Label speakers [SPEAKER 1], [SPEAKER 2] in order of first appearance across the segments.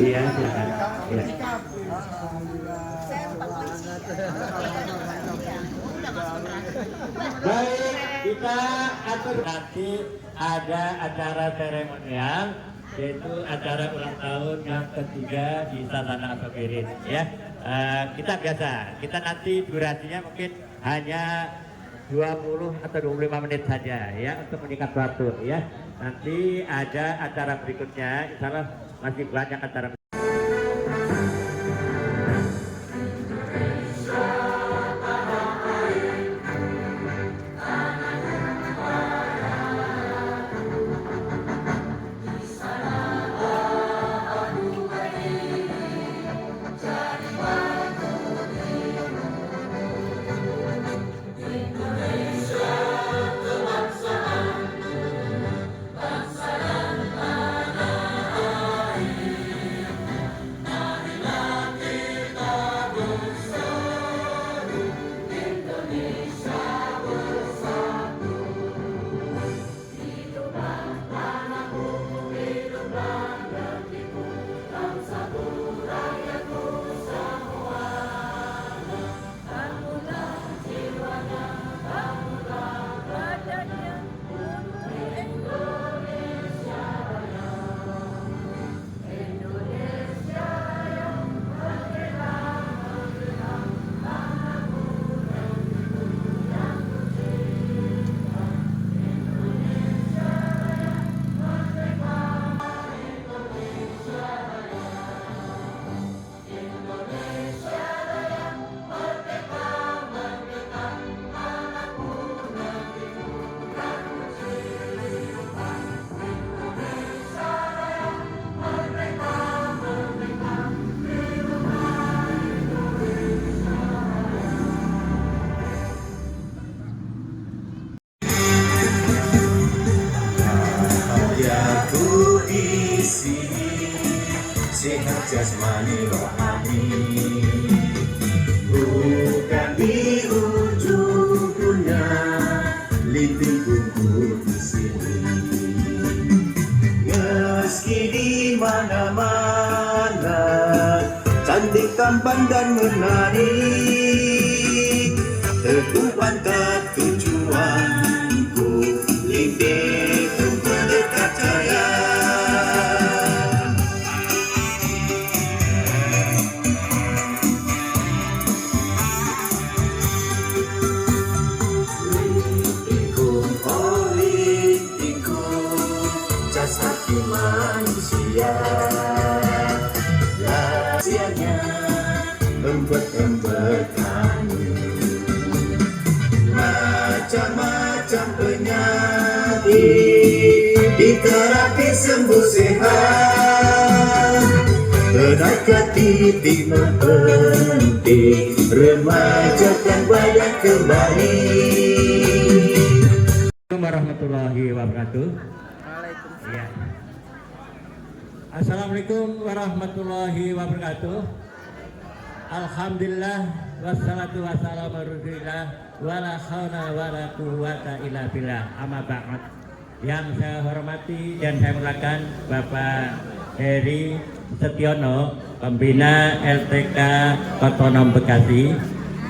[SPEAKER 1] Iya, silakan. Ya. Baik, kita atur nanti ada acara seremonial, yaitu acara ulang tahun yang ketiga di Sasana Asobirin. Ya, kita biasa, kita nanti durasinya mungkin hanya 20 atau 25 menit saja ya untuk meningkat waktu ya. Nanti ada acara berikutnya, insya Allah masih banyak acara.
[SPEAKER 2] Sehat jasmani rohani, bukan di ujung dunia, linting kuku di sini. Meski di mana-mana, cantik tampan dan menarik, terkumpan tujuanku, linting kuku dekat jaya. Hati manusia, rahasianya bertemu, macam-macam penyakit diterapi sembuh sehat. Tenaga titik penting, remajakan badan kembali.
[SPEAKER 1] Assalamualaikum warahmatullahi wabarakatuh. Ya. Assalamualaikum warahmatullahi wabarakatuh. Alhamdulillah wassalatu wassalamu ala rasulillah wala haula wala quwwata illa billah. Amma ba'd. Yang saya hormati dan saya muliakan Bapak Heri Setiono, Pembina LTK Otonom Bekasi.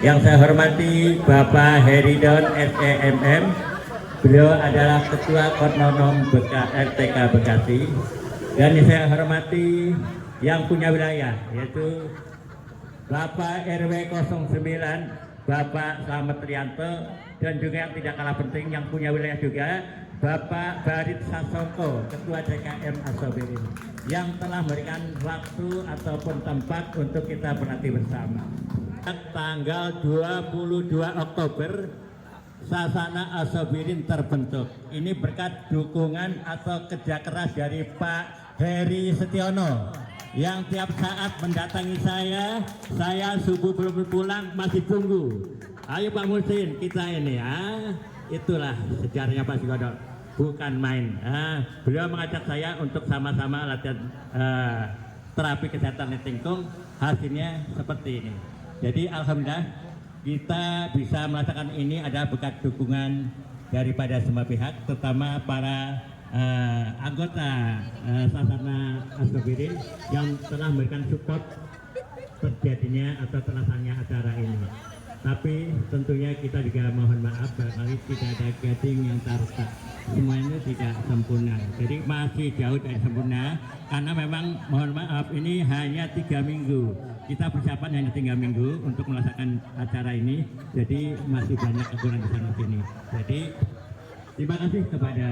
[SPEAKER 1] Yang saya hormati Bapak Heridon SEMM. Beliau adalah Ketua Otonom LTK Bekasi. Dan yang saya hormati yang punya wilayah, yaitu Bapak RW 09, Bapak Slamet Trianto, dan juga yang tidak kalah penting yang punya wilayah juga, Bapak Barit Sasongko, Ketua DKM Asobirin, yang telah memberikan waktu ataupun tempat untuk kita berlatih bersama. Tanggal 22 Oktober, Sasana Asobirin terbentuk. Ini berkat dukungan atau kerja keras dari Pak Heri Setiono yang tiap saat mendatangi saya subuh belum pulang masih tunggu. Ayo Pak Musin, kita ini ya. Itulah sejarahnya Pak Sigodol, bukan main. Beliau mengajak saya untuk sama-sama latihan terapi kesehatan Litingkung. Hasilnya seperti ini. Jadi alhamdulillah kita bisa merasakan ini ada berkat dukungan daripada semua pihak, terutama para anggota Sasana Asobirin yang telah memberikan support terjadinya atau terlaksananya acara ini. Tapi tentunya kita juga mohon maaf barangkali tidak ada gading yang terletak. Semuanya tidak sempurna. Jadi masih jauh dari sempurna karena memang mohon maaf ini hanya 3 minggu. Kita persiapan hanya 3 minggu untuk melaksanakan acara ini. Jadi masih banyak kekurangan di sana sini. Jadi terima kasih kepada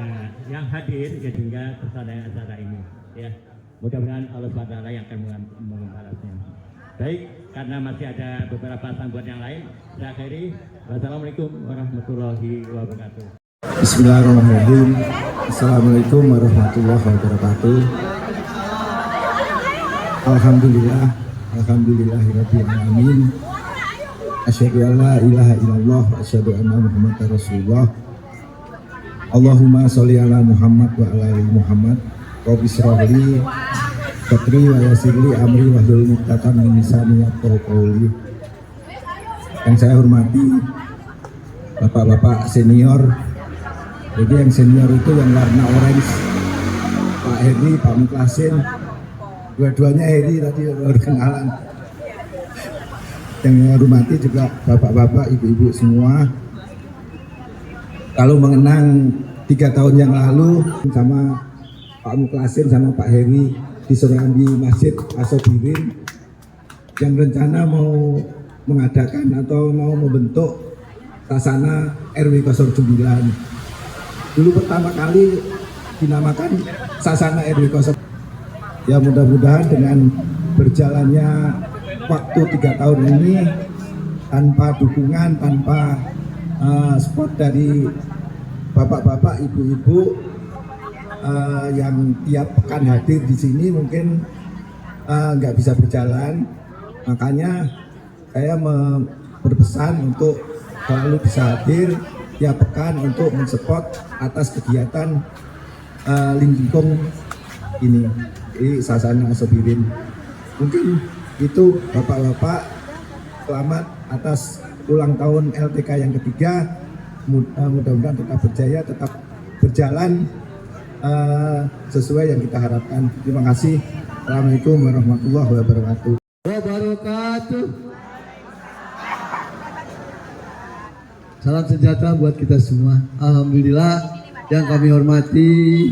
[SPEAKER 1] yang hadir ya hingga terselesainya acara ini. Ya, mudah-mudahan Allah SWT yang akan membalasnya. Baik, karena masih ada beberapa sambungan yang lain, saya akhiri. Wassalamualaikum warahmatullahi wabarakatuh.
[SPEAKER 3] Bismillahirrahmanirrahim. Assalamualaikum warahmatullahi wabarakatuh. Alhamdulillahirabbil alamin. Asyhadu an la ilaha illallah wa asyhadu anna Muhammadar Rasulullah. Allahumma sholli ala Muhammad wa ala ali Muhammad. Rabbi shrah li sadri wa yassir li amri wahlul 'uqdatam min lisani yafqahu qawli. Yang saya hormati Bapak-bapak senior. Jadi yang senior itu yang warna orange, Pak Heri, Pak Muklasin, dua-duanya Heri tadi baru kenalan. Yang saya hormati juga bapak-bapak, ibu-ibu semua. Kalau mengenang 3 tahun yang lalu sama Pak Muklasin sama Pak Heri di Surambi Masjid Asobirin yang rencana mau mengadakan atau mau membentuk Sasana RW 09. Dulu pertama kali dinamakan Sasana RW 09. Ya mudah-mudahan dengan berjalannya waktu 3 tahun ini tanpa dukungan, tanpa support dari bapak-bapak, ibu-ibu yang tiap pekan hadir di sini mungkin nggak bisa berjalan. Makanya saya berpesan untuk selalu bisa hadir tiap pekan untuk mensupport atas kegiatan Lingkung ini di Sasana Asobirin. Mungkin itu bapak-bapak, selamat atas ulang tahun LTK yang ketiga. Mudah-mudahan tetap berjaya, tetap berjalan sesuai yang kita harapkan. Terima kasih. Assalamualaikum warahmatullahi wabarakatuh.
[SPEAKER 4] Salam sejahtera buat kita semua. Alhamdulillah yang kami hormati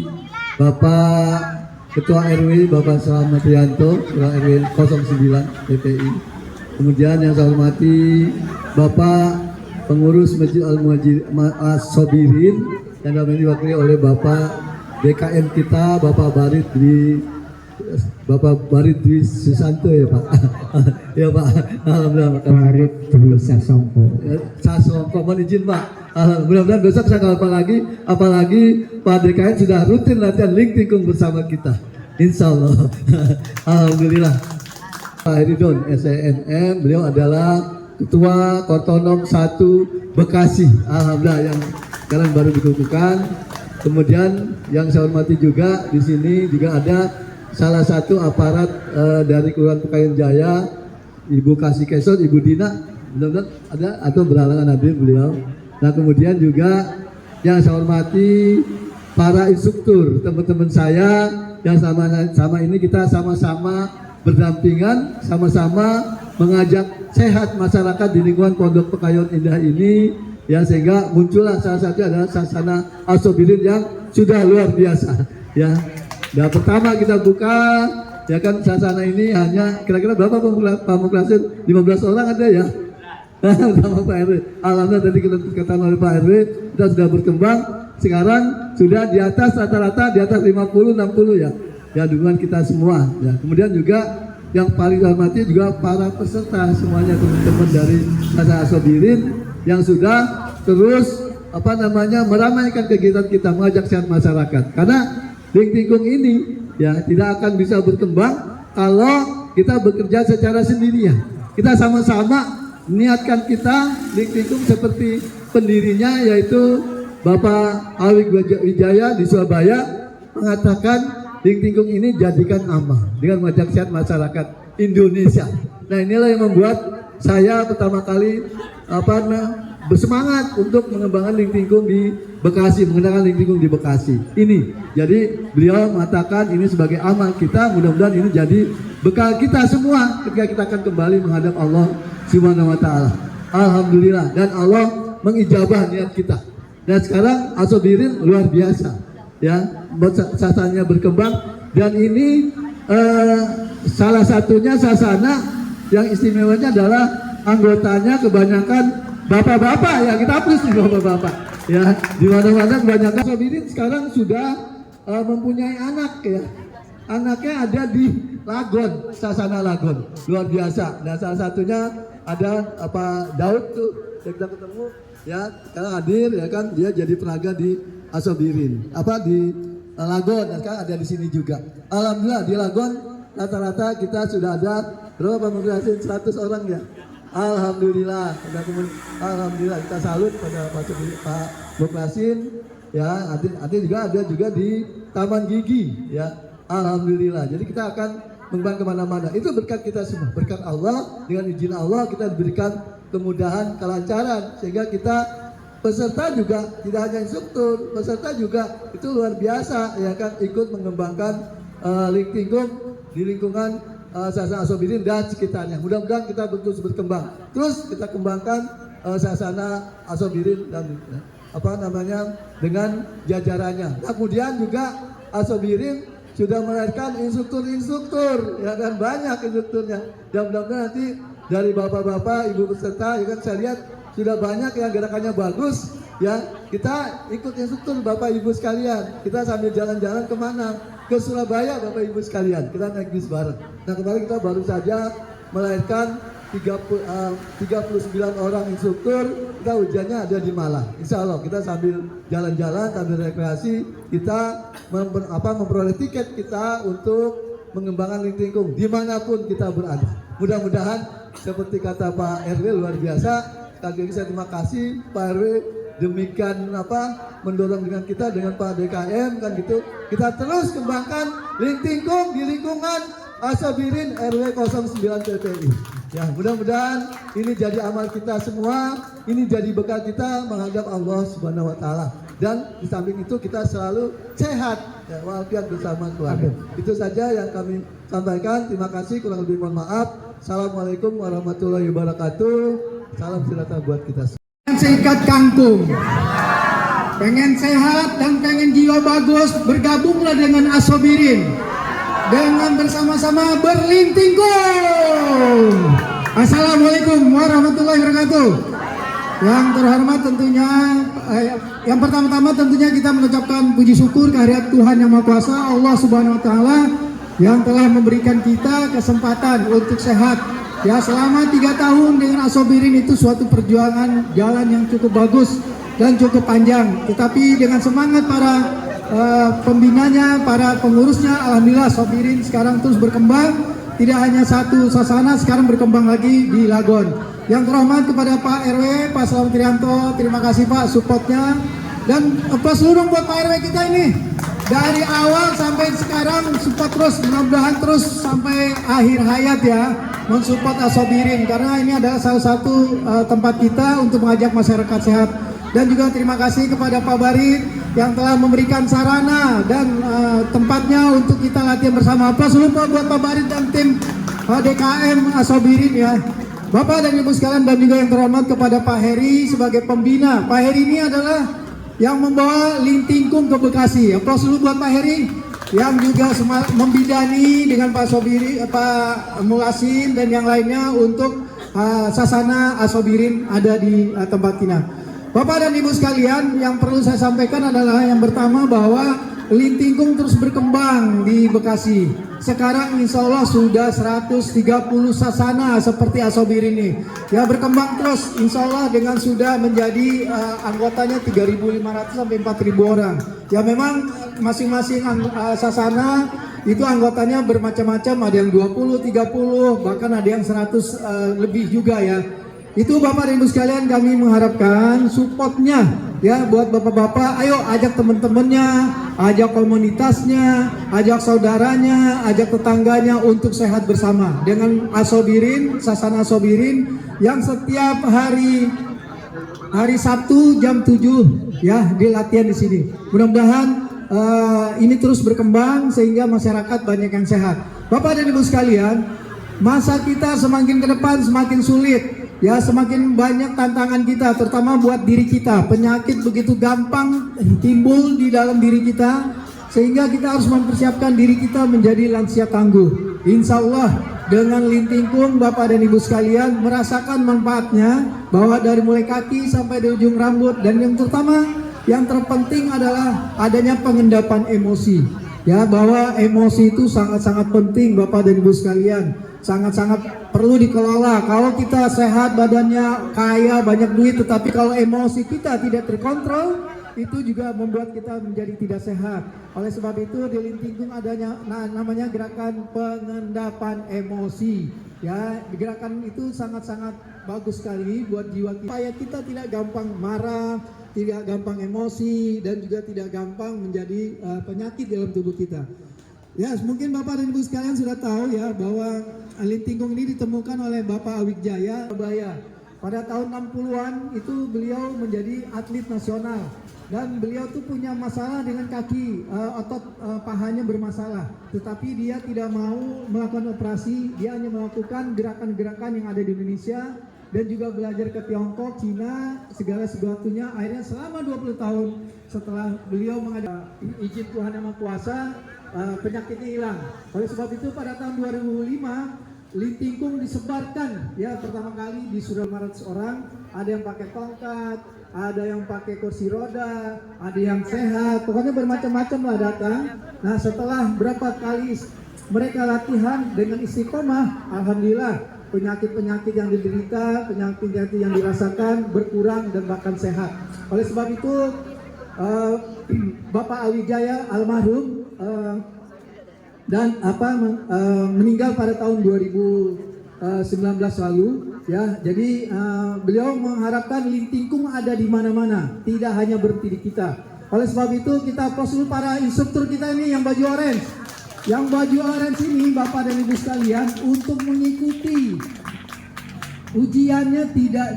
[SPEAKER 4] Bapak Ketua RW Bapak Selamat Rianto, Ketua RW 09 PPI. Kemudian yang saya hormati Bapak Pengurus Masjid Al-Sobirin yang dalam ini diwakili oleh Bapak DKM kita, Bapak Barit Dwi Susanto ya Pak. Ya Pak, alhamdulillah.
[SPEAKER 3] Barit Dwi Sasongko.
[SPEAKER 4] Sasongko, mohon izin Pak. Mudah-mudahan besok saya kalau apalagi Pak DKM sudah rutin latihan Lingkung bersama kita. Insya Allah. Alhamdulillah. Pak Heridon SNM, beliau adalah Ketua Kortonom 1 Bekasi. Alhamdulillah yang sekarang baru dikukuhkan. Kemudian yang saya hormati juga di sini juga ada salah satu aparat dari Kelurahan Pekayon Jaya, Ibu Kasih Kesot, Ibu Dina, benar-benar ada atau berhalangan hadir beliau. Nah kemudian juga yang saya hormati para instruktur, teman-teman saya yang sama ini kita sama-sama berdampingan, sama-sama mengajak sehat masyarakat di lingkungan Pondok Pekayon Indah ini. Ya sehingga muncullah salah satu adalah Sasana Asobirin yang sudah luar biasa ya. Nah pertama kita buka ya kan Sasana ini hanya kira-kira berapa Pak Muklasin? 15 orang ada ya. Sama Pak RW. Alhamdulillah tadi kita dikatakan oleh Pak RW kita sudah berkembang. Sekarang sudah di atas rata-rata di atas 50-60 ya. Ya dukungan kita semua ya. Kemudian juga yang paling hormati juga para peserta semuanya teman-teman dari Sasana Asobirin yang sudah terus meramaikan kegiatan kita, mengajak sehat masyarakat. Karena Lingkung ini ya tidak akan bisa berkembang kalau kita bekerja secara sendirian. Kita sama-sama niatkan kita Lingkung seperti pendirinya yaitu Bapak Alwi Wijaya di Surabaya mengatakan Lingkung ini jadikan amal dengan mengajak sehat masyarakat Indonesia. Nah inilah yang membuat saya pertama kali bersemangat untuk mengembangkan Ling Tingkung di Bekasi, menggunakan Ling Tingkung di Bekasi. Ini, jadi beliau mengatakan ini sebagai amal kita, mudah-mudahan ini jadi bekal kita semua ketika kita akan kembali menghadap Allah Subhanahu wa Ta'ala. Alhamdulillah, dan Allah mengijabah niat kita. Dan sekarang Asobirin luar biasa, ya, sasananya berkembang, dan ini salah satunya sasana yang istimewanya adalah anggotanya kebanyakan bapak-bapak, ya, kita plus nih bapak-bapak, ya, di mana-mana kebanyakan Asobirin sekarang sudah mempunyai anak, ya. Anaknya ada di Lagon, Sasana Lagon, luar biasa. Dan salah satunya ada Daud tuh, yang kita ketemu, ya, sekarang hadir, ya kan, dia jadi penaga di Asobirin, di Lagon, dan sekarang ada di sini juga. Alhamdulillah di Lagon rata-rata kita sudah ada berapa pemuglasin, 100 orang, ya. Alhamdulillah, alhamdulillah, kita salut pada Pak Muklasin, ya. Nanti juga ada juga di Taman Gigi, ya. Alhamdulillah. Jadi kita akan mengembang kemana-mana. Itu berkat kita semua, berkat Allah. Dengan izin Allah kita diberikan kemudahan, kelancaran, sehingga kita peserta juga tidak hanya instruktur, peserta juga itu luar biasa, ya kan, ikut mengembangkan Ling Tingkung di lingkungan Sasana Asobirin dan sekitarnya. Mudah-mudahan kita terus berkembang. Terus kita kembangkan Sasana Asobirin dan dengan jajarannya. Nah, kemudian juga Asobirin sudah melahirkan instruktur-instruktur, ya kan, banyak instrukturnya. Dan mudah-mudahan nanti dari bapak-bapak, ibu peserta, ya kan, saya lihat sudah banyak yang gerakannya bagus, ya. Kita ikut instruktur bapak ibu sekalian. Kita sambil jalan-jalan kemana? Ke Surabaya bapak ibu sekalian. Kita naik bis bareng. Nah, kemarin kita baru saja melahirkan 39 orang instruktur. Kita ujiannya ada di Malang. Insya Allah kita sambil jalan-jalan, sambil rekreasi, kita memperoleh tiket kita untuk mengembangkan Ling Tingkung dimanapun kita berada. Mudah-mudahan seperti kata Pak RW luar biasa. Sekali lagi saya terima kasih Pak RW, demikian mendorong dengan kita, dengan Pak DKM, kan gitu. Kita terus kembangkan Ling Tingkung di lingkungan Asobirin RW 09 TPI. Ya, mudah-mudahan ini jadi amal kita semua, ini jadi bekal kita menghadap Allah Subhanahu wa Ta'ala. Dan di samping itu kita selalu sehat, ya, walafiat bersama keluarga. Itu saja yang kami sampaikan. Terima kasih, kurang lebih mohon maaf. Assalamualaikum warahmatullahi wabarakatuh. Salam sejahtera buat kita semua.
[SPEAKER 5] Seikat kangkung, pengen sehat dan pengen jiwa bagus, bergabunglah dengan Asobirin dengan bersama-sama berling tingkung. Assalamualaikum warahmatullahi wabarakatuh. Yang terhormat tentunya, yang pertama-tama tentunya kita mengucapkan puji syukur kehadirat Tuhan Yang Maha Kuasa, Allah Subhanahu Wa Taala, yang telah memberikan kita kesempatan untuk sehat. Ya, selama 3 tahun dengan Asobirin itu suatu perjuangan jalan yang cukup bagus dan cukup panjang. Tetapi dengan semangat para pembinanya, para pengurusnya, alhamdulillah Asobirin sekarang terus berkembang. Tidak hanya satu sasana, sekarang berkembang lagi di Lagon. Yang terhormat kepada Pak RW, Pak Selamat Trianto, terima kasih Pak supportnya. Dan seluruh buat Pak RW kita ini. Dari awal sampai sekarang support terus, mudah-mudahan terus sampai akhir hayat ya, mensupport Asobirin, karena ini adalah salah satu tempat kita untuk mengajak masyarakat sehat. Dan juga terima kasih kepada Pak Barit yang telah memberikan sarana dan tempatnya untuk kita latihan bersama. Aplaus dulu buat Pak Barit dan tim DKM Asobirin ya. Bapak dan Ibu sekalian, dan juga yang terhormat kepada Pak Heri sebagai pembina. Pak Heri ini adalah yang membawa Ling Tingkung ke Bekasi. Aplaus dulu buat Pak Heri yang juga membidani dengan Pak Asobirin, Pak Mulasin dan yang lainnya untuk sasana Asobirin ada di tempat kita. Bapak dan Ibu sekalian, yang perlu saya sampaikan adalah yang pertama bahwa Ling Tingkung terus berkembang di Bekasi. Sekarang insya Allah sudah 130 sasana seperti Asobirin ini. Ya, berkembang terus insya Allah dengan sudah menjadi anggotanya 3.500 sampai 4.000 orang. Ya, memang masing-masing sasana itu anggotanya bermacam-macam, ada yang 20, 30, bahkan ada yang 100 lebih juga ya. Itu Bapak dan Ibu sekalian, kami mengharapkan supportnya ya buat bapak-bapak. Ayo ajak teman-temannya, ajak komunitasnya, ajak saudaranya, ajak tetangganya untuk sehat bersama dengan Asobirin, sasana Asobirin yang setiap hari hari Sabtu jam 7 ya di latihan di sini. Mudah-mudahan ini terus berkembang sehingga masyarakat banyak yang sehat. Bapak dan Ibu sekalian, masa kita semakin ke depan semakin sulit. Ya, semakin banyak tantangan kita, terutama buat diri kita. Penyakit begitu gampang timbul di dalam diri kita, sehingga kita harus mempersiapkan diri kita menjadi lansia tangguh. Insya Allah dengan Lintingkung, Bapak dan Ibu sekalian merasakan manfaatnya, bahwa dari mulai kaki sampai di ujung rambut, dan yang terutama, yang terpenting adalah adanya pengendapan emosi. Ya, bahwa emosi itu sangat-sangat penting, Bapak dan Ibu sekalian. Sangat-sangat perlu dikelola. Kalau kita sehat, badannya kaya, banyak duit, tetapi kalau emosi kita tidak terkontrol, itu juga membuat kita menjadi tidak sehat. Oleh sebab itu di Lintingkung adanya namanya gerakan pengendapan emosi. Ya, gerakan itu sangat-sangat bagus sekali buat jiwa kita. Supaya kita tidak gampang marah, tidak gampang emosi, dan juga tidak gampang menjadi penyakit dalam tubuh kita. Ya, mungkin Bapak dan Ibu sekalian sudah tahu ya bahwa Lintingkung ini ditemukan oleh Bapak Awijaya Surabaya. Pada tahun 60-an itu beliau menjadi atlet nasional, dan beliau tuh punya masalah dengan kaki, otot pahanya bermasalah. Tetapi dia tidak mau melakukan operasi, dia hanya melakukan gerakan-gerakan yang ada di Indonesia, dan juga belajar ke Tiongkok, Cina, segala sesuatunya. Akhirnya selama 20 tahun setelah beliau mengadakan izin Tuhan Yang Maha Kuasa, penyakitnya hilang. Oleh sebab itu pada tahun 2005 Lintingkung disebarkan ya pertama kali di Surabaya 500 orang. Ada yang pakai tongkat, ada yang pakai kursi roda, ada yang sehat, pokoknya bermacam-macam lah datang. Nah, setelah berapa kali mereka latihan dengan istiqomah, alhamdulillah penyakit-penyakit yang diderita, penyakit-penyakit yang dirasakan berkurang dan bahkan sehat. Oleh sebab itu Bapak Awijaya almarhum dan meninggal pada tahun 2019 lalu ya. Jadi beliau mengharapkan Lintingkung ada di mana-mana, tidak hanya berhenti di kita. Oleh sebab itu kita applaus dulu para instruktur kita ini yang baju orange. Yang baju orange ini Bapak dan Ibu sekalian untuk mengikuti ujiannya tidak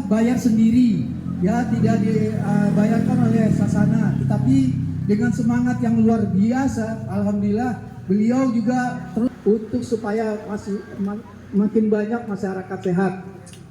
[SPEAKER 5] bayar sendiri ya, tidak dibayarkan oleh Sasana, tetapi dengan semangat yang luar biasa, alhamdulillah beliau juga terus untuk supaya makin banyak masyarakat sehat.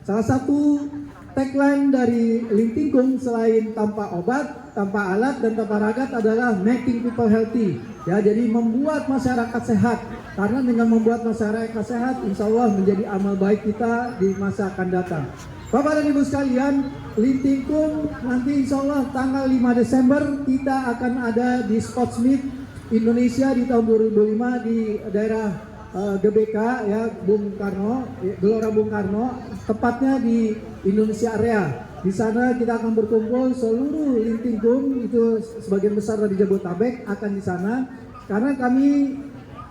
[SPEAKER 5] Salah satu tagline dari Lintingkung selain tanpa obat, tanpa alat, dan tanpa ragat adalah making people healthy. Ya, jadi membuat masyarakat sehat. Karena dengan membuat masyarakat sehat, insya Allah menjadi amal baik kita di masa akan datang. Bapak dan Ibu sekalian, Lintingkung nanti insya Allah tanggal 5 Desember kita akan ada di Sports Meet Indonesia di tahun 2005 di daerah GBK ya, Bung Karno, Gelora Bung Karno, tepatnya di Indonesia Area. Di sana kita akan berkumpul seluruh Lintingkung, itu sebagian besar dari Jabodetabek akan di sana, karena kami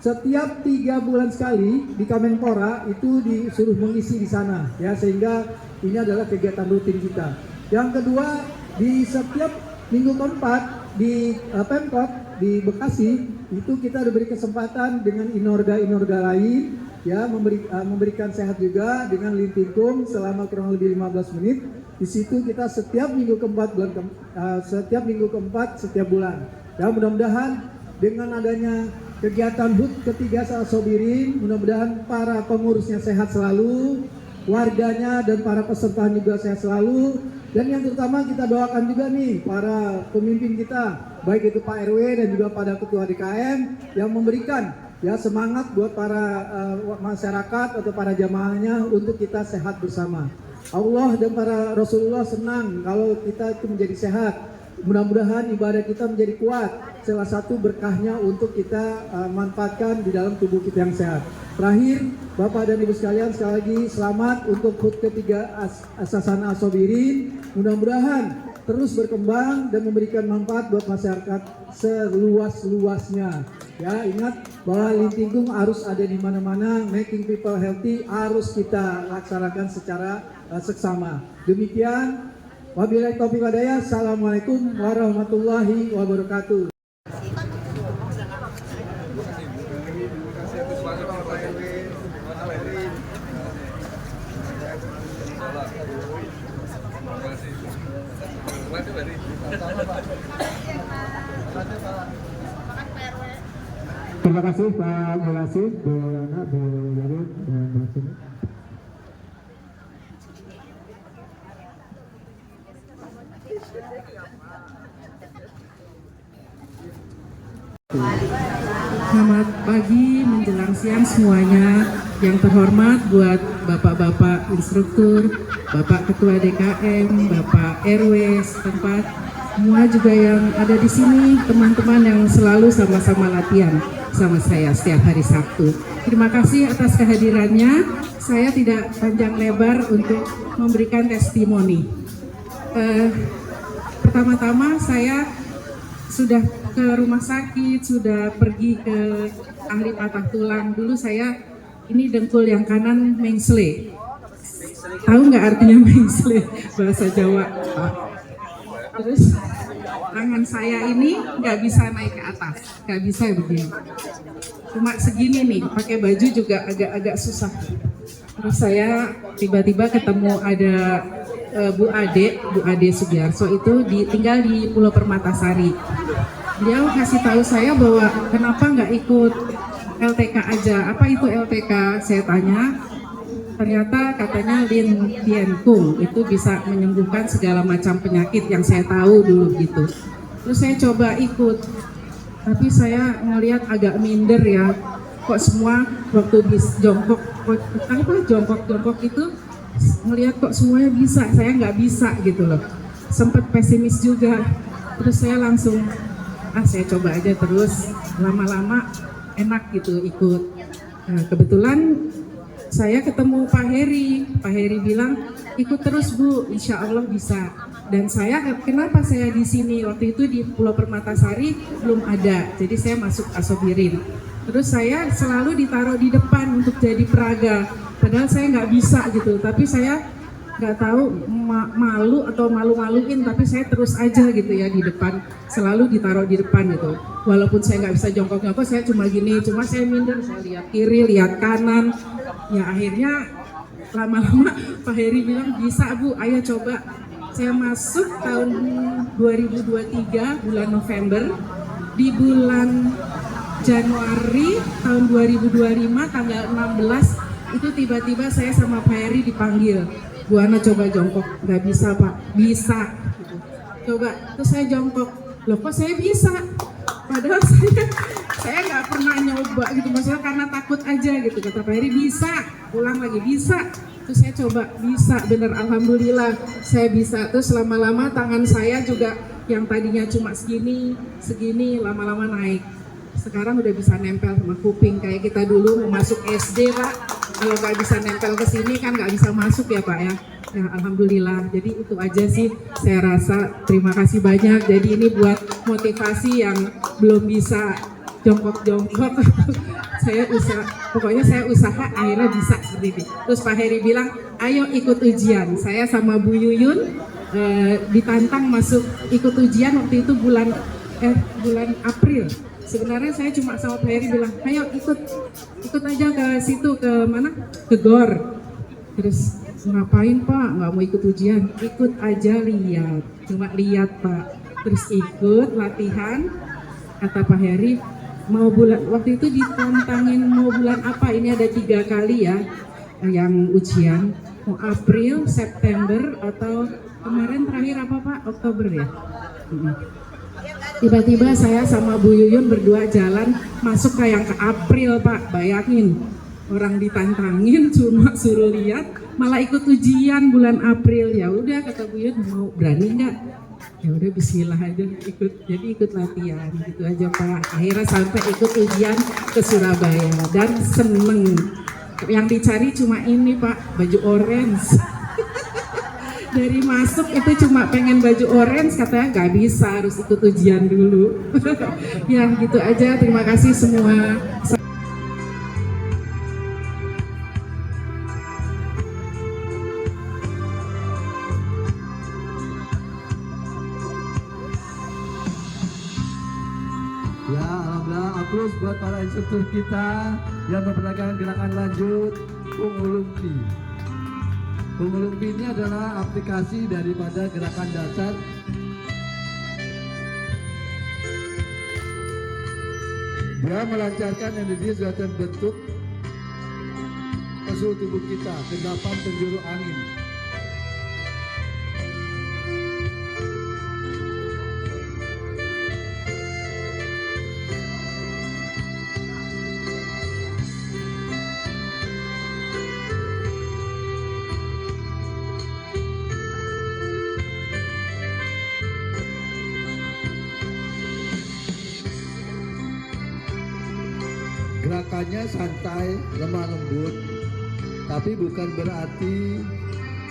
[SPEAKER 5] setiap 3 bulan sekali di Kemenpora itu disuruh mengisi di sana ya, sehingga ini adalah kegiatan rutin kita. Yang kedua, di setiap minggu keempat di Pemkot di Bekasi itu kita diberi kesempatan dengan inorga lain ya, memberikan sehat juga dengan Lintingkung selama kurang lebih 15 menit. Di situ kita setiap minggu keempat setiap bulan. Ya, mudah-mudahan dengan adanya kegiatan HUT ketiga Sasobirin, mudah-mudahan para pengurusnya sehat selalu, warganya dan para peserta juga sehat selalu, dan yang terutama kita doakan juga nih para pemimpin kita, baik itu Pak RW dan juga pada ketua DKM yang memberikan ya semangat buat para masyarakat atau para jamaahnya untuk kita sehat bersama. Allah dan para Rasulullah senang kalau kita itu menjadi sehat. Mudah-mudahan ibadah kita menjadi kuat. Salah satu berkahnya untuk kita manfaatkan di dalam tubuh kita yang sehat. Terakhir, Bapak dan Ibu sekalian, sekali lagi selamat untuk HUT ketiga Sasana Asobirin. Mudah-mudahan terus berkembang dan memberikan manfaat buat masyarakat seluas-luasnya. Ya, ingat bahwa Lintingkung harus ada di mana-mana, making people healthy harus kita laksanakan secara seksama. Demikian, wabillahi taufiq wal hidayah. Assalamualaikum warahmatullahi wabarakatuh.
[SPEAKER 3] kasih Pak Mulasin, Bu Yana, Bu Yayun, dan Bu Sini.
[SPEAKER 6] Selamat pagi menjelang siang semuanya. Yang terhormat buat bapak-bapak instruktur, bapak ketua DKM, bapak RW setempat, semua juga yang ada di sini, teman-teman yang selalu sama-sama latihan sama saya setiap hari Sabtu. Terima kasih atas kehadirannya. Saya tidak panjang lebar untuk memberikan testimoni. Pertama-tama saya sudah ke rumah sakit, sudah pergi ke ahli patah tulang. Dulu saya ini dengkul yang kanan mengsle. Tahu nggak artinya mengsle bahasa Jawa? Terus tangan saya ini nggak bisa naik ke atas, nggak bisa begini. Cuma segini nih, pakai baju juga agak-agak susah. Terus saya tiba-tiba ketemu ada Bu Ade Sugiarso itu tinggal di Pulau Permatasari. Dia kasih tahu saya bahwa kenapa nggak ikut LTK aja. Apa itu LTK? Saya tanya. Ternyata katanya Lin Tien Kung itu bisa menyembuhkan segala macam penyakit yang saya tahu dulu gitu. Terus saya coba ikut. Tapi saya ngelihat agak minder ya. Kok semua waktu jongkok itu ngelihat kok semuanya bisa, saya nggak bisa gitu loh. Sempet pesimis juga. Terus saya langsung saya coba aja terus, lama-lama enak gitu ikut. Nah, kebetulan saya ketemu Pak Heri. Pak Heri bilang ikut terus Bu, insya Allah bisa. Dan saya kenapa saya di sini waktu itu di Pulau Permatasari belum ada, jadi saya masuk Asobirin. Terus saya selalu ditaruh di depan untuk jadi peraga, padahal saya nggak bisa gitu. Tapi saya nggak tahu malu atau malu-maluin, tapi saya terus aja gitu ya di depan, selalu ditaruh di depan gitu. Walaupun saya nggak bisa jongkok-jongkok, saya cuma gini, cuma saya minder, saya lihat kiri, lihat kanan. Ya akhirnya lama-lama Pak Heri bilang bisa Bu, ayo coba. Saya masuk tahun 2023 bulan November, di bulan Januari tahun 2025 tanggal 16 itu tiba-tiba saya sama Pak Heri dipanggil. Bu Ana coba jongkok, nggak bisa Pak, bisa. Gitu. Coba, terus saya jongkok, loh kok saya bisa? Padahal saya nggak pernah nyoba gitu, maksudnya karena takut aja gitu. Kata Pak Heri bisa, pulang lagi bisa. Terus saya coba, bisa, bener alhamdulillah saya bisa. Terus lama-lama tangan saya juga yang tadinya cuma segini, lama-lama naik. Sekarang udah bisa nempel sama kuping kayak kita dulu mau masuk SD Pak. Kalau nggak bisa nempel ke sini kan nggak bisa masuk ya Pak ya. Ya alhamdulillah. Jadi itu aja sih saya rasa. Terima kasih banyak. Jadi ini buat motivasi yang belum bisa jongkok-jongkok. Pokoknya saya usaha akhirnya bisa seperti ini. Terus Pak Heri bilang, ayo ikut ujian. Saya sama Bu Yuyun ditantang masuk ikut ujian waktu itu bulan April. Sebenarnya saya cuma sama Pak Heri bilang, ayo ikut aja ke situ, ke mana? Ke GOR. Terus ngapain Pak? Nggak mau ikut ujian? Ikut aja lihat, cuma lihat Pak. Terus ikut latihan. Kata Pak Heri, waktu itu ditantangin mau bulan apa? Ini ada 3 kali ya yang ujian. Mau April, September atau kemarin terakhir apa Pak? Oktober ya. Tiba-tiba saya sama Bu Yuyun berdua jalan masuk ke yang ke April Pak, bayangin orang ditantangin cuma suruh lihat malah ikut ujian bulan April. Ya udah kata Bu Yuyun, mau berani nggak? Ya udah bismillah aja ikut latihan gitu aja Pak. Akhirnya sampai ikut ujian ke Surabaya dan seneng. Yang dicari cuma ini Pak, baju orange. Dari masuk itu cuma pengen baju orange, katanya nggak bisa, harus ikut ujian dulu. Ya gitu aja, terima kasih semua.
[SPEAKER 4] Ya, alhamdulillah aplaus buat para instruktur kita yang memperagakan gerakan lanjut Pungulumpi. Pungulumpi ini adalah aplikasi daripada gerakan dasar Dia melancarkan energi sudah terbentuk ke seluruh tubuh kita, ke 8 penjuru angin. Gerakannya santai, lemah lembut, tapi bukan berarti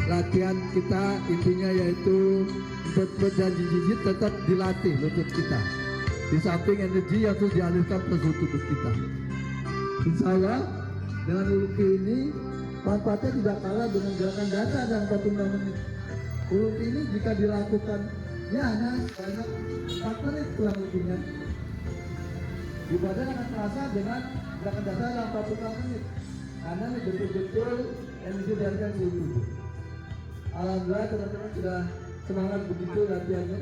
[SPEAKER 4] latihan kita intinya yaitu empet-empet dan jijit tetap dilatih lutut kita. Di samping energi yang terus dialirkan ke seluruh tubuh kita. Insya Allah dengan ulumpi ini manfaatnya tidak kalah dengan gerakan dasar dan 45 menit. Ulumpi ini jika dilakukan ya hanya banyak 4 menit kurang lebihnya. Di badan akan terasa dengan gerakan dasar dalam 45 menit karena ini betul-betul energi dari seluruh tubuh. Alhamdulillah teman-teman sudah semangat begitu latihannya.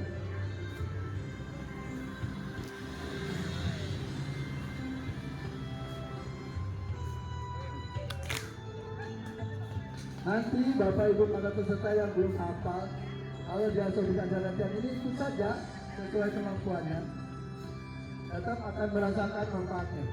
[SPEAKER 4] Nanti Bapak Ibu para peserta yang belum hafal, kalau diasosiasikan ada latihan ini ikut saja sesuai kemampuannya, tetap akan merasakan manfaatnya.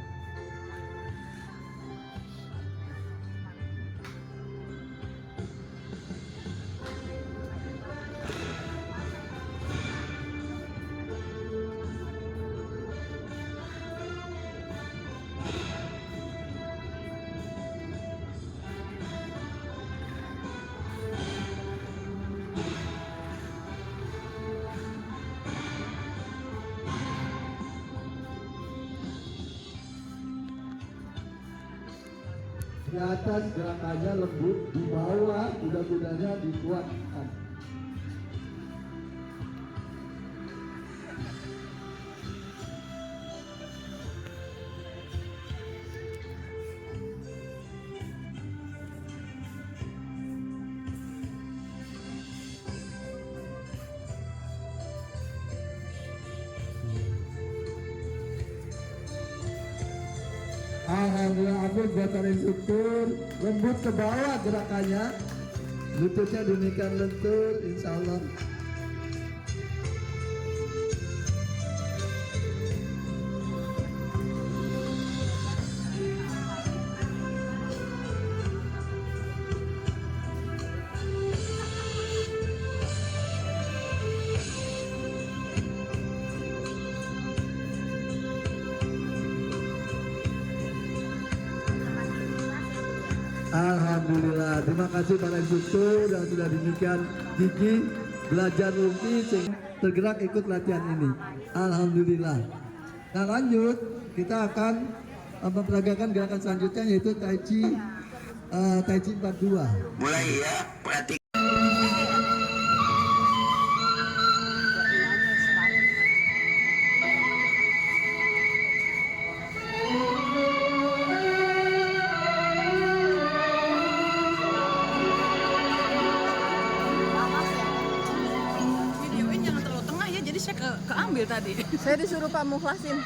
[SPEAKER 4] Di atas gerakannya lembut, di bawah kuda-kudanya dikuatkan. Alhamdulillah ampun buatan instruktur, lembut ke bawah gerakannya, lututnya demikian lentur, insya Allah. Alhamdulillah, terima kasih para instruktur yang sudah demikian gigih belajar ulumpi sehingga tergerak ikut latihan ini. Alhamdulillah. Nah lanjut, kita akan memperagakan gerakan selanjutnya yaitu Tai Chi 42.
[SPEAKER 2] Mulai ya, perhatikan.
[SPEAKER 7] Videoin jangan terlalu tengah ya, jadi saya keambil tadi.
[SPEAKER 8] Saya disuruh Pak Mukhlasin.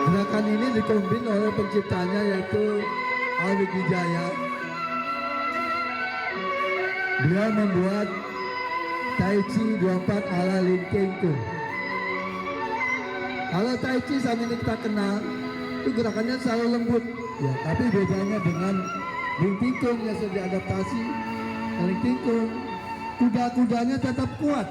[SPEAKER 4] Gerakan ini dikombin oleh penciptanya yaitu Alwi Wijaya. Dia membuat Tai Chi 24 ala Lim Keng Kung. Kalau Tai Chi saat ini kita kenal, itu gerakannya selalu lembut, ya. Tapi bedanya dengan Lim Keng Kung yang sudah diadaptasi, Lim Keng Kung, kuda-kudanya tetap kuat.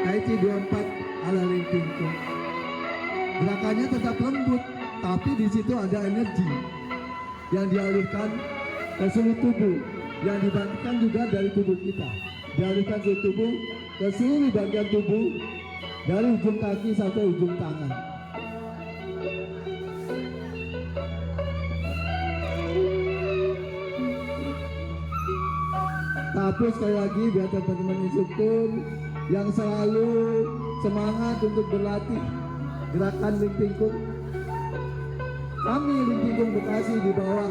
[SPEAKER 4] Tai Chi 24 ala Lim Keng Kung. Gerakannya tetap lembut, tapi di situ ada energi yang dialirkan ke seluruh tubuh, yang dibangkitkan juga dari tubuh kita, dialirkan seluruh tubuh ke seluruh bagian tubuh, dari ujung kaki sampai ujung tangan. Tapi sekali lagi biar teman-teman instruktur yang selalu semangat untuk berlatih gerakan Lingtingkung. Kami Lingtingkung Bekasi di bawah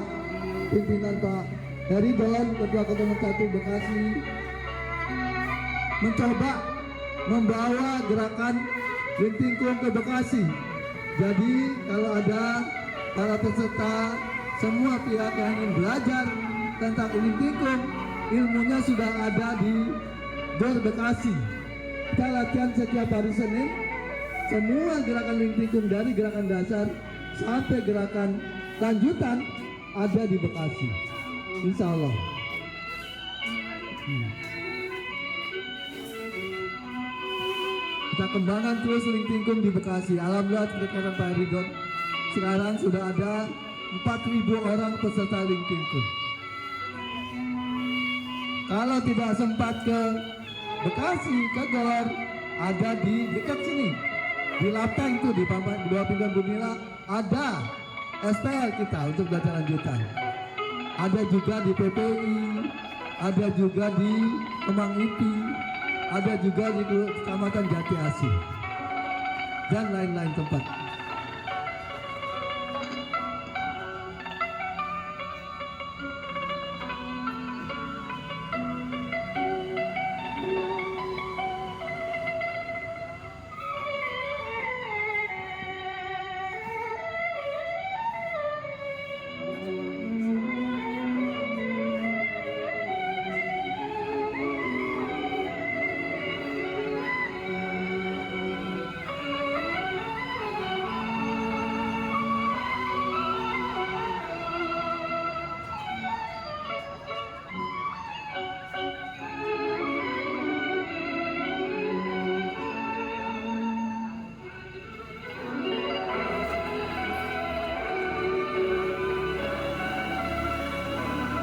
[SPEAKER 4] pimpinan Pak Heri Don, Ketua Ketua 1 Bekasi, mencoba membawa gerakan Lingtingkung ke Bekasi. Jadi kalau ada para peserta, semua pihak yang ingin belajar tentang Lingtingkung, ilmunya sudah ada di GOR Bekasi. Kita latihan setiap hari Senin. Semua gerakan Lingtingkung dari gerakan dasar sampai gerakan lanjutan ada di Bekasi, insya Allah. Kita kembangkan terus Lingtingkung di Bekasi. Alhamdulillah berkaitan Pak Ridon, sekarang sudah ada 4.000 orang peserta Lingtingkung. Kalau tidak sempat ke Bekasi, ke GOR, ada di dekat sini, di Lapeng tuh, di bawah pinggan Bunila ada SPL kita untuk belajar lanjutan. Ada juga di PPI, ada juga di Kemang Ipi, ada juga di Kecamatan Jati Asih, dan lain-lain tempat.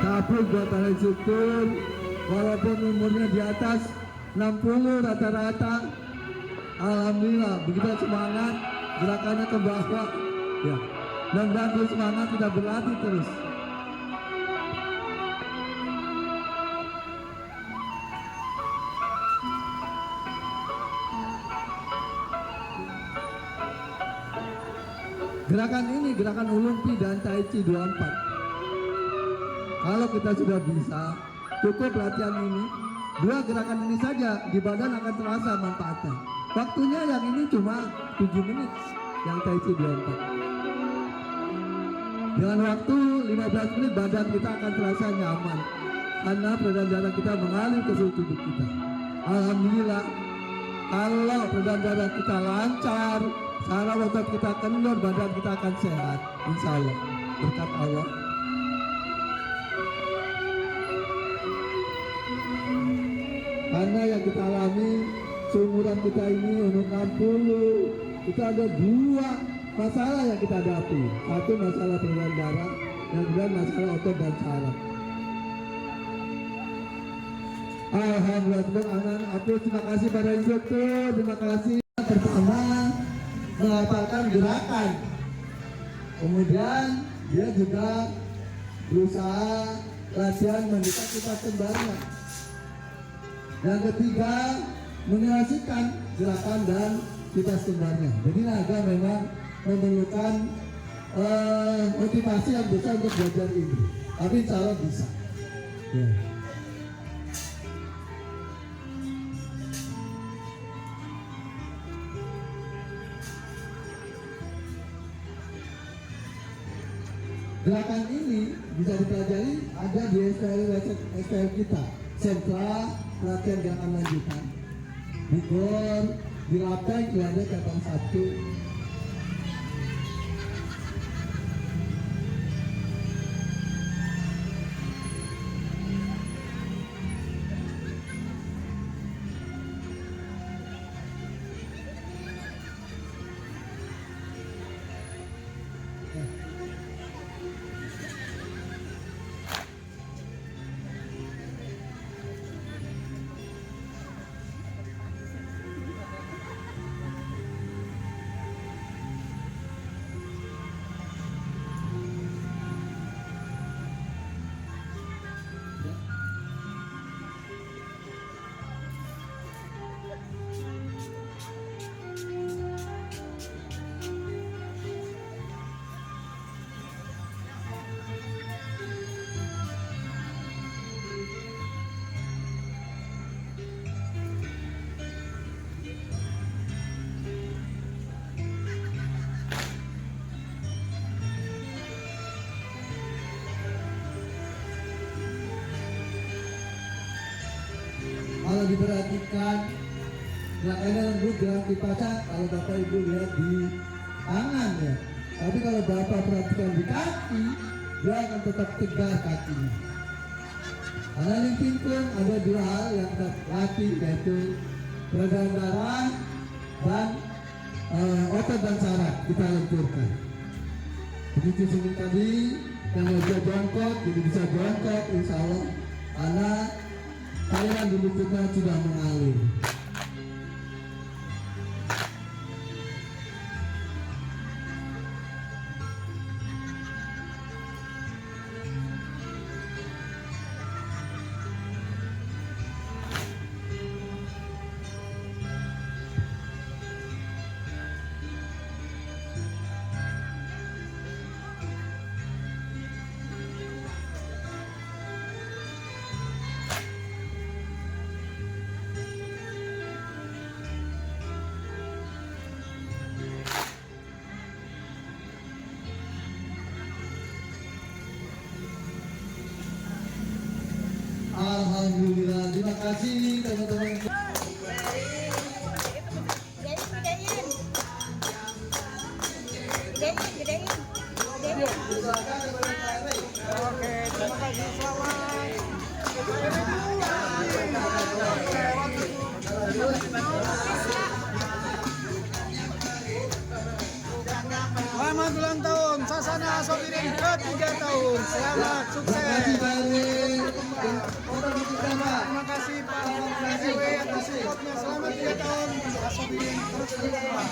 [SPEAKER 4] Tapi buat para instruktur, walaupun umurnya di atas 60 rata-rata, alhamdulillah begitu semangat, gerakannya ke bawah. Ya, mudah-mudahan terus semangat, kita berlatih terus. Gerakan ini, gerakan Ulumpi dan Tai Chi 24. Kalau kita sudah bisa, cukup latihan ini, 2 gerakan ini saja, di badan akan terasa manfaatnya. Waktunya yang ini cuma 7 menit, yang Tai Chi 24. Dengan waktu 15 menit, badan kita akan terasa nyaman, karena peredaran darah kita mengalir ke seluruh tubuh kita. Alhamdulillah, kalau peredaran darah kita lancar, saraf otot kita kendor, badan kita akan sehat, insya Allah, berkat Allah. Karena yang kita alami, seumuran kita ini umur 60, kita ada 2 masalah yang kita hadapi. Satu masalah peredaran darah, yang kedua masalah otot dan saraf. Alhamdulillah, teman-teman, aku terima kasih pada instruktur, terima kasih. Pertama, mengatakan gerakan. Kemudian dia juga berusaha latihan mendekat kipas kembarnya. Yang ketiga, menyaksikan gerakan dan kipas kembarnya. Jadi naga memang memerlukan motivasi yang besar untuk belajar ini. Tapi insya Allah bisa. Ya. Gerakan ini bisa dipelajari ada di SPL kita, sentra latihan gerakan lanjutan. Di GOR, di Lapeng, ada cabang 1. kalau diperhatikan gerakannya lembut, gerak dipasang. Kalau Bapak Ibu lihat di tangan ya, tapi kalau Bapak perhatikan di kaki, dia akan tetap tegar kakinya. Karena linting pun ada dua hal yang kita latih, yaitu peredaran darah dan otot dan saraf kita lenturkan. Begitu seperti tadi, yang bisa jongkok jadi bisa jongkok, insya Allah, karena cairan di lututnya sudah mengalir. Alhamdulillah, terima kasih teman-teman.
[SPEAKER 5] Oke, terima kasih, selamat. Selamat ulang tahun Sasana Asobirin ke-3 tahun. Selamat, sukses. Terima kasih Pak RW atas supportnya. Selamat 3 tahun Asobirin terus berkembang.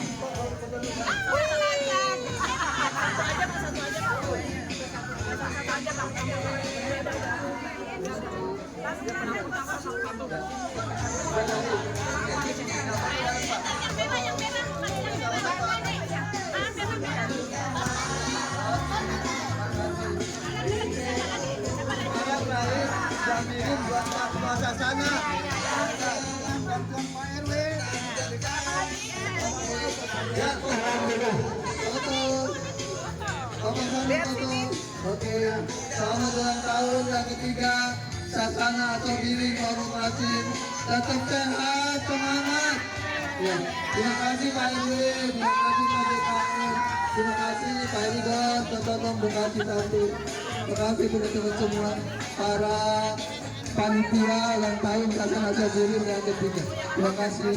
[SPEAKER 5] Jamirin buat Pak Sasana. Bantuan Pak RW.
[SPEAKER 4] Ya, alhamdulillah. Oke, selamat ulang tahun yang ke-3 Sasana Asobirin Forum Asin. Tetap sehat, semangat. Ya, terima kasih Pak RW, terima kasih Pak DKM, terima kasih Pak Ridwan, Tolong Bekasi 1. Terima kasih teman-teman semua para panitia ulang tahun Sasana Asobirin yang ke-3. Terima kasih.